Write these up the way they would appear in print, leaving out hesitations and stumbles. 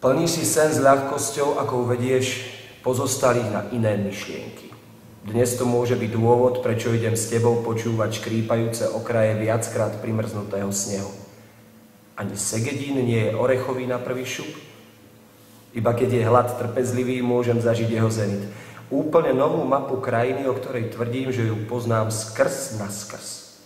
Plníš si sen s ľahkosťou, ako uvedieš pozostalých na iné myšlienky. Dnes to môže byť dôvod, prečo idem s tebou počúvať škrípajúce okraje viackrát primrznutého snehu. Ani segedín nie je orechový na prvý šup. Iba keď je hlad trpezlivý, môžem zažiť jeho zenit. Úplne novú mapu krajiny, o ktorej tvrdím, že ju poznám skrz na skrz.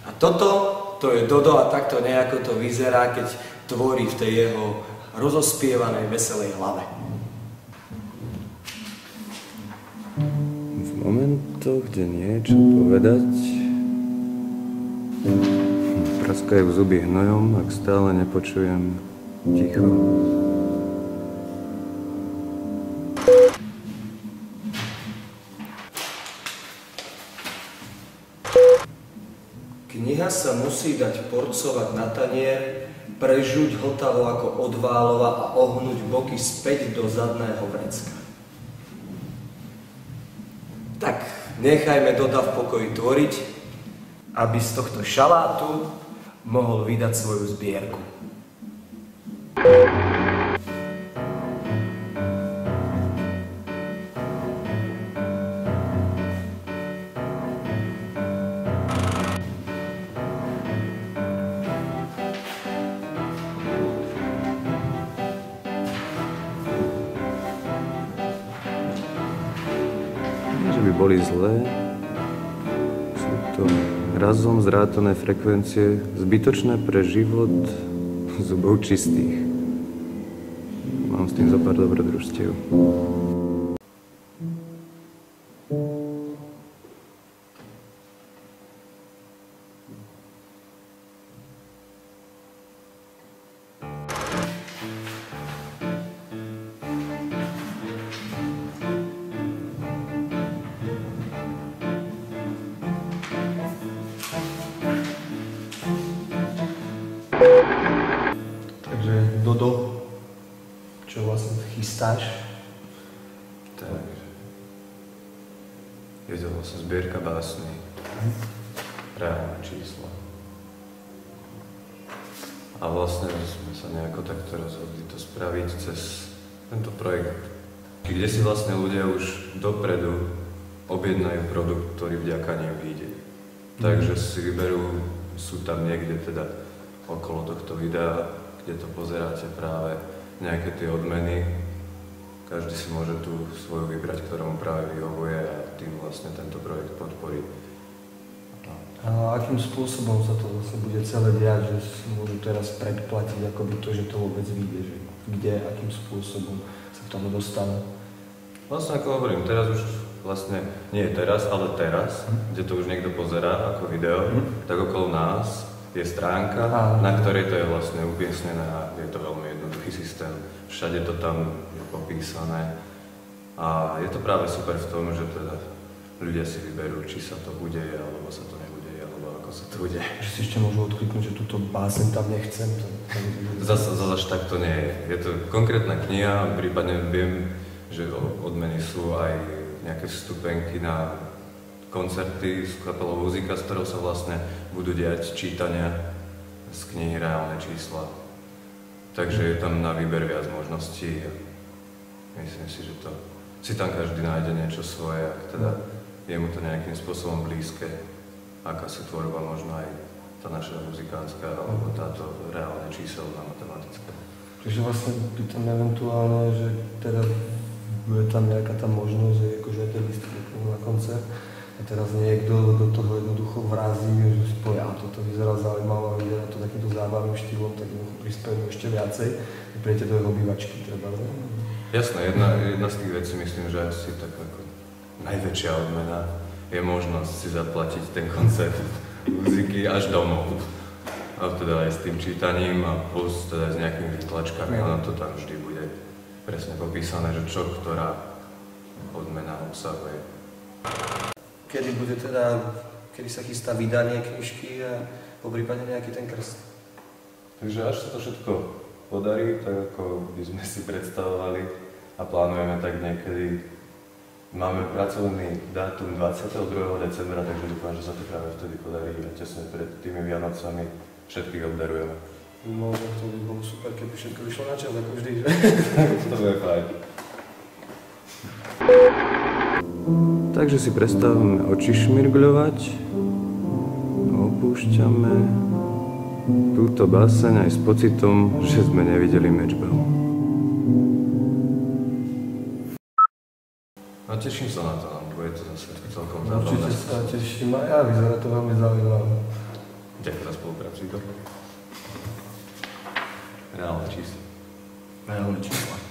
A to je Dodo a takto nejako to vyzerá, keď tvorí v tej jeho rozospievanej, veselej hlave. V momentoch, kde niečo povedať, praskajú zuby hnojom, ak stále nepočujem ticho. Kniha sa musí dať porcovať na tanier, prežuť hltavo ako odválova a ohnúť boky späť do zadného vrecka. Tak, nechajme Doda v pokoji tvoriť, aby z tohto šalátu mohol vydať svoju zbierku. Že by boli zlé, sú to razom zrátané frekvencie, zbytočné pre život zubov čistých. Mám s tým zo pár dobrodružstiev. Takže Dodo, čo vlastne chystáš? Tak, je to vlastne zbierka básní, reálne čísla. A vlastne sme sa nejako takto rozhodli to spraviť cez tento projekt, kde si vlastne ľudia už dopredu objednajú produkt, ktorý vďaka nej vyjde. Takže si vyberú, sú tam niekde teda okolo tohto videa, kde to pozeráte práve nejaké tie odmeny. Každý si môže tú svoju vybrať, ktorá mu práve vyhovuje a tým vlastne tento projekt podporí. A akým spôsobom sa to vlastne bude celé diať, že si môžu teraz predplatiť akoby to, že to vôbec vyjde, že kde, akým spôsobom sa k tomu dostanú? Vlastne ako hovorím, teraz už vlastne, nie teraz, ale teraz, kde to už niekto pozerá ako video, tak okolo nás je stránka, na ktorej to je vlastne umiestnené a je to veľmi jednoduchý systém. Všade to tam je popísané a je to práve super v tom, že teda ľudia si vyberú, či sa to udeje, alebo sa to neudeje, alebo ako sa to udeje. Že si ešte môžu odkliknúť, že túto báseň tam nechcem. Zase tak to nie je. Je to konkrétna kniha, prípadne viem, že odmeny sú aj nejaké vstupenky na koncerty s kapelou Muzika, s ktorou sa vlastne budú diať čítania z knihy Reálne čísla. Takže je tam na výber viac možností a myslím si, že to si tam každý nájde niečo svoje, ak teda je mu to nejakým spôsobom blízke, aká si tvorba možno aj tá naša muzikánska alebo táto reálne číselná matematická. Čiže vlastne by tam eventuálne, že teda bude tam nejaká tá možnosť, že akože tie listy na koncert a teraz niekto do toho jednoducho vrazí, že si povie, a toto vyzerá zaujímavé, vyzerá to takýmto zábavným štýlom, tak jednoducho prispievajú ešte viacej, príjete do jeho obývačky treba. Jasné, jedna z tých vecí myslím, že asi tak ako najväčšia odmena je možnosť si zaplatiť ten koncert muziky až domov. A teda aj s tým čítaním a plus teda s nejakými výtlačkami, ono to tam vždy bude presne popísané, že čo ktorá odmena obsahuje. Kedy sa chystá vydanie knižky a poprípadne nejaký ten krst? Takže až sa to všetko podarí, tak ako by sme si predstavovali a a plánujeme tak niekedy. Máme pracovný dátum 22. decembra, takže dúfam, že sa to práve vtedy podarí a tesne pred tými Vianocami všetkých obdarujeme. No, to by bolo super, keby všetko vyšlo na čas, ako vždy, že? To je fajn. Takže si prestávame oči šmirgľovať. Opúšťame túto báseň aj s pocitom, že sme nevideli matchball. No teším sa na to, bude to zase celkom zábavné. Určite sa teším aj ja, vyzerá to veľmi zaujímavé. Ďakujem za spoluprácu. Reálne čísla. Reálne čísla.